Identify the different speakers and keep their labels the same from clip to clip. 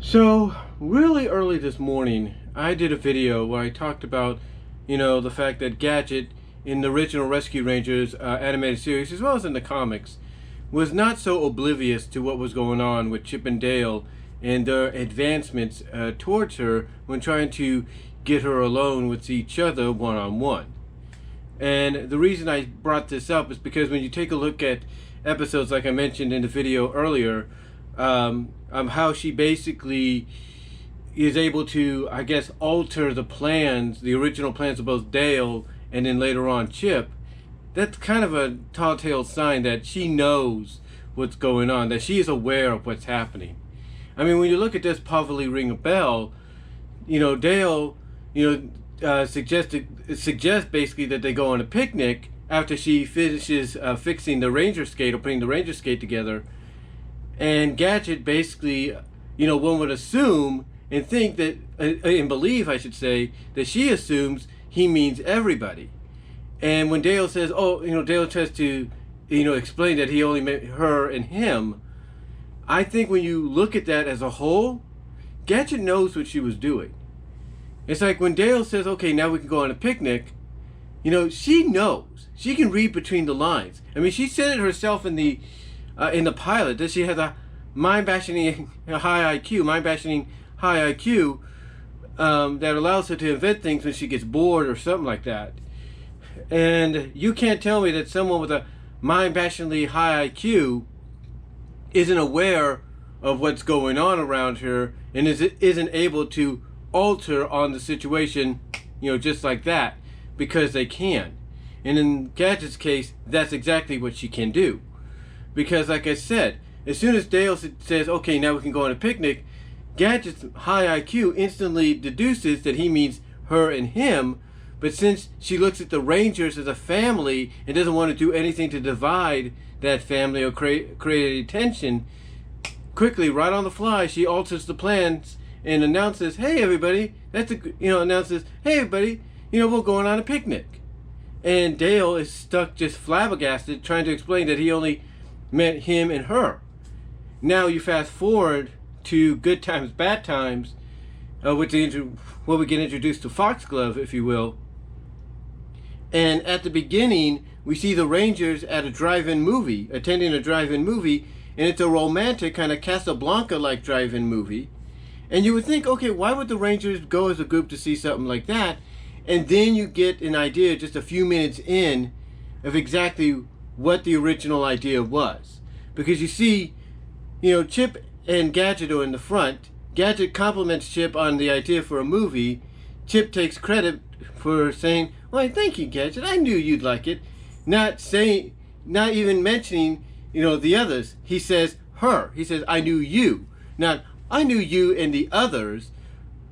Speaker 1: So, really early this morning, I did a video where I talked about, the fact that Gadget in the original Rescue Rangers animated series, as well as in the comics, was not so oblivious to what was going on with Chip and Dale and their advancements towards her when trying to get her alone with each other one-on-one. And the reason I brought this up is because when you take a look at episodes like I mentioned in the video earlier, how she basically is able to, I guess, alter the plans, the original plans of both Dale and then later on Chip. That's kind of a telltale sign that she knows what's going on, that she is aware of what's happening. I mean, when you look at this Palov Ring A Bell, Dale, suggests basically that they go on a picnic after she finishes fixing the Ranger skate or putting the Ranger skate together. And Gadget basically, one would assume and think that, and believe, I should say, that she assumes he means everybody. And when Dale says, Dale tries to, explain that he only meant her and him, I think when you look at that as a whole, Gadget knows what she was doing. It's like when Dale says, okay, now we can go on a picnic, she knows. She can read between the lines. I mean, she said it herself in the pilot that she has a mind-bashing high IQ that allows her to invent things when she gets bored or something like that. And you can't tell me that someone with a mind-bashingly high IQ isn't aware of what's going on around her and isn't able to alter on the situation, just like that, because they can. And in Gadget's case, that's exactly what she can do. Because like I said, as soon as Dale says, okay, now we can go on a picnic, Gadget's high IQ instantly deduces that he means her and him. But since she looks at the Rangers as a family and doesn't want to do anything to divide that family or create any tension, quickly, right on the fly, she alters the plans and announces, hey everybody, we're going on a picnic. And Dale is stuck just flabbergasted trying to explain that he only meant him and her. Now you fast forward to Good Times, Bad Times, where we get introduced to Foxglove, if you will. And at the beginning, we see the Rangers at a drive-in movie, attending a drive-in movie, and it's a romantic kind of Casablanca-like drive-in movie. And you would think, okay, why would the Rangers go as a group to see something like that? And then you get an idea just a few minutes in of exactly what the original idea was. Because you see, Chip and Gadget are in the front. Gadget compliments Chip on the idea for a movie. Chip takes credit for saying, why, thank you, Gadget, I knew you'd like it. Not even mentioning, the others. He says her. He says, I knew you. Not, I knew you and the others.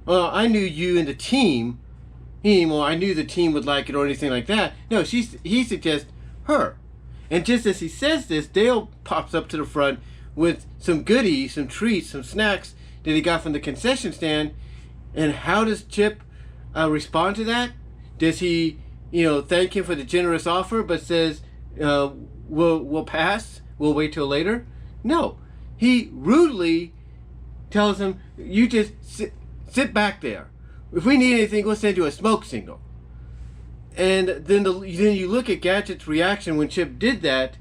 Speaker 1: Well, I knew you and the team. I knew the team would like it or anything like that. No, he suggests her. And just as he says this, Dale pops up to the front with some goodies, some treats, some snacks that he got from the concession stand. And how does Chip respond to that? Does he, thank him for the generous offer, but says, we'll pass, we'll wait till later? No. He rudely tells him, you just sit back there. If we need anything, we'll send you a smoke signal. And then you look at Gadget's reaction when Chip did that,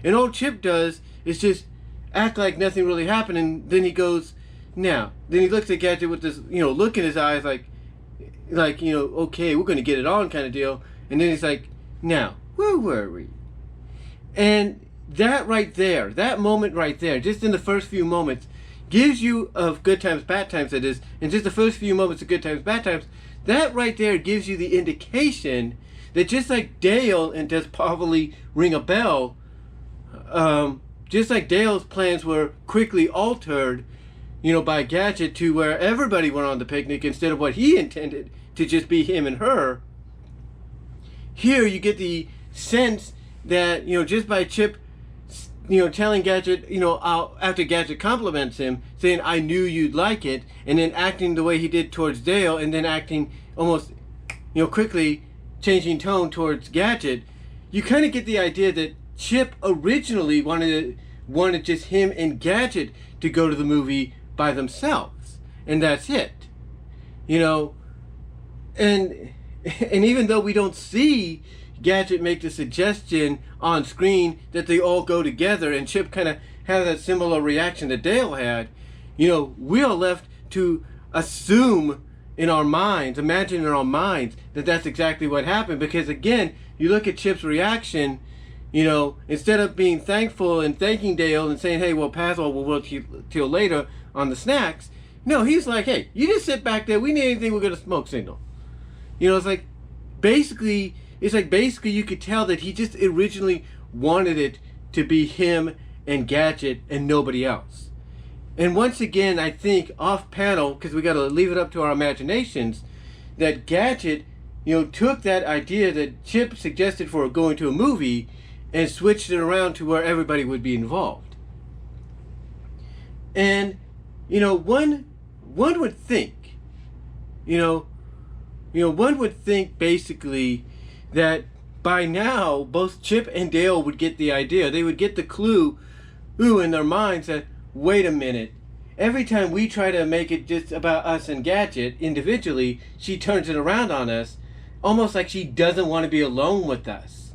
Speaker 1: and all Chip does is just act like nothing really happened, and then he goes, now. Then he looks at Gadget with this, look in his eyes like, okay, we're going to get it on kind of deal. And then he's like, now, where were we? And that right there, that moment right there, just in the first few moments, gives you of Good Times, Bad Times, that is, in just the first few moments of Good Times, Bad Times, that right there gives you the indication that just like Dale and Does Probably Ring a Bell, just like Dale's plans were quickly altered, by Gadget to where everybody went on the picnic instead of what he intended to just be him and her. Here you get the sense that, just by Chip, telling Gadget, after Gadget compliments him, saying, I knew you'd like it, and then acting the way he did towards Dale, and then acting almost, quickly changing tone towards Gadget, you kind of get the idea that Chip originally wanted just him and Gadget to go to the movie by themselves. and that's it. You know, and even though we don't see Gadget make the suggestion on screen that they all go together, and Chip kind of has that similar reaction that Dale had, you know, we are left to assume in our minds, imagine in our minds that that's exactly what happened. Because again, you look at Chip's reaction, you know, instead of being thankful and thanking Dale and saying, hey, well, Palov will work till later on the snacks. No, he's like, hey, you just sit back there. We need anything, we're going to smoke signal. You know, it's like basically you could tell that he just originally wanted it to be him and Gadget and nobody else. And once again, I think off panel, because we got to leave it up to our imaginations, that Gadget, you know, took that idea that Chip suggested for going to a movie and switched it around to where everybody would be involved. And, you know, one would think, one would think basically that by now both Chip and Dale would get the idea. They would get the clue, in their minds that, wait a minute, every time we try to make it just about us and Gadget individually, she turns it around on us, almost like she doesn't want to be alone with us.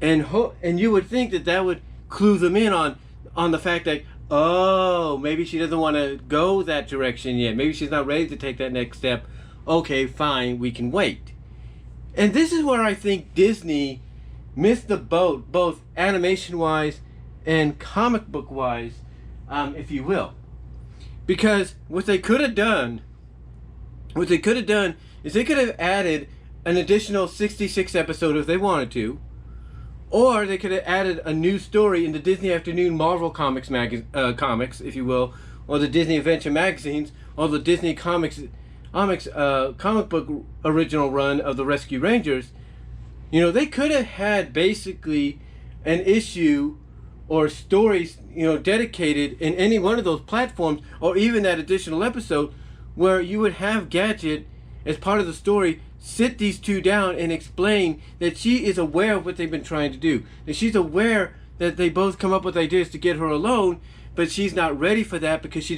Speaker 1: And you would think that would clue them in on the fact that, oh, maybe she doesn't want to go that direction yet. Maybe she's not ready to take that next step. Okay, fine, we can wait. And this is where I think Disney missed the boat, both animation-wise and comic book-wise, if you will. Because what they could have done is they could have added an additional 66 episode if they wanted to, or they could have added a new story in the Disney Afternoon Marvel comics, if you will, or the Disney Adventure magazines, or the Disney comic book original run of the Rescue Rangers. You know, they could have had basically an issue or stories, you know, dedicated in any one of those platforms, or even that additional episode where you would have Gadget as part of the story sit these two down and explain that she is aware of what they've been trying to do, that she's aware that they both come up with ideas to get her alone, but she's not ready for that because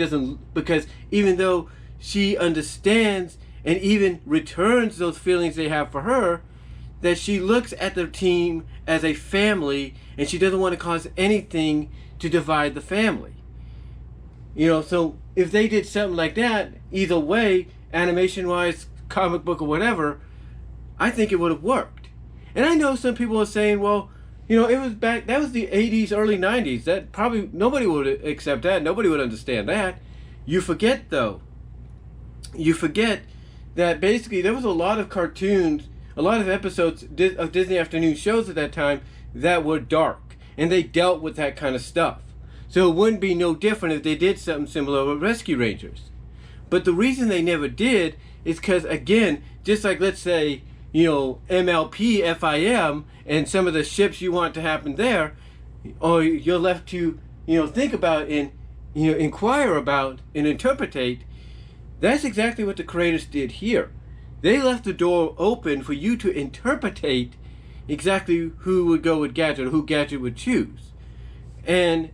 Speaker 1: even though she understands and even returns those feelings they have for her, that she looks at the team as a family and she doesn't want to cause anything to divide the family. You know, so if they did something like that, either way, animation-wise, comic book or whatever, I think it would have worked. And I know some people are saying, well, you know, that was the 80s, early 90s. That probably, nobody would accept that. Nobody would understand that. You forget that basically there was a lot of cartoons, a lot of episodes of Disney Afternoon shows at that time that were dark, and they dealt with that kind of stuff. So it wouldn't be no different if they did something similar with Rescue Rangers. But the reason they never did is because, again, just like, let's say, you know, MLP, FIM, and some of the ships you want to happen there, or you're left to, you know, think about and, you know, inquire about and interpretate. That's exactly what the creators did here. They left the door open for you to interpretate exactly who would go with Gadget or who Gadget would choose. And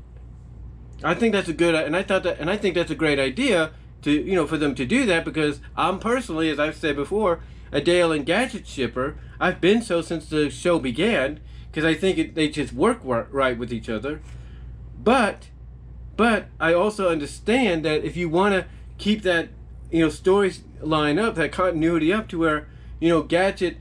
Speaker 1: I think that's I think that's a great idea to, you know, for them to do that, because I'm personally, as I've said before, a Dale and Gadget shipper. I've been so since the show began, because I think they just work right with each other. But I also understand that if you want to keep that, you know, stories line up, that continuity up to where, you know, Gadget,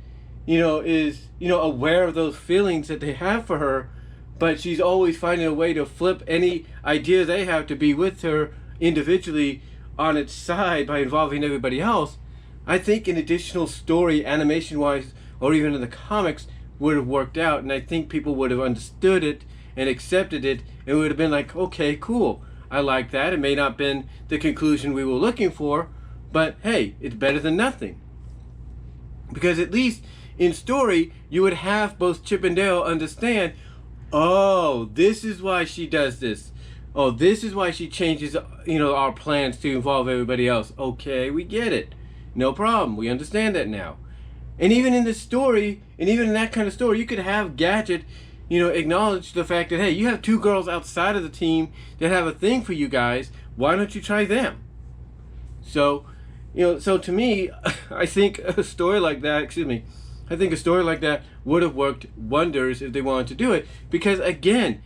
Speaker 1: you know, is, you know, aware of those feelings that they have for her, but she's always finding a way to flip any idea they have to be with her individually on its side by involving everybody else. I think an additional story, animation-wise, or even in the comics, would have worked out, and I think people would have understood it and accepted it, and would have been like, okay, cool, I like that. It may not have been the conclusion we were looking for, but hey, it's better than nothing. Because at least in story, you would have both Chip and Dale understand, oh, this is why she does this. Oh, this is why she changes, you know, our plans to involve everybody else. Okay, we get it. No problem. We understand that now. And even in this story, and even in that kind of story, you could have Gadget, you know, acknowledge the fact that, hey, you have two girls outside of the team that have a thing for you guys. Why don't you try them? So, so to me, I think a story like that, I think a story like that would have worked wonders if they wanted to do it. Because again,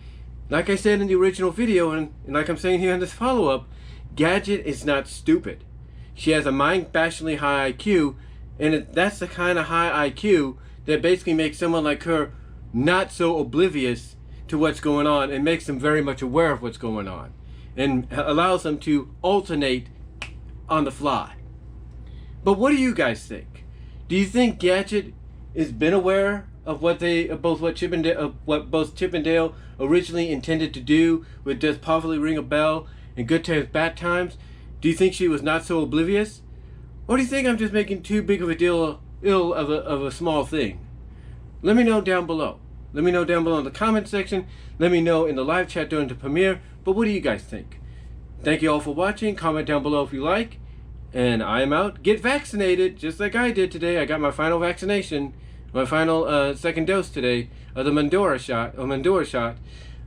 Speaker 1: like I said in the original video, and like I'm saying here in this follow-up, Gadget is not stupid. She has a mind-bashingly high IQ, and that's the kind of high IQ that basically makes someone like her not so oblivious to what's going on, and makes them very much aware of what's going on, and allows them to alternate on the fly. But what do you guys think? Do you think Gadget has been aware of what both Chip and Dale originally intended to do with Does Palov Ring a Bell and Good Times Bad Times? Do you think she was not so oblivious? Or do you think I'm just making too big of a deal of a small thing? Let me know down below. Let me know down below in the comment section. Let me know in the live chat during the premiere. But what do you guys think? Thank you all for watching. Comment down below if you like. And I am out. Get vaccinated, just like I did today. I got my final vaccination, my final second dose today of the Mandora shot.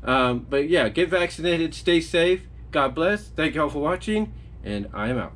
Speaker 1: But yeah, get vaccinated. Stay safe. God bless. Thank you all for watching. And I am out.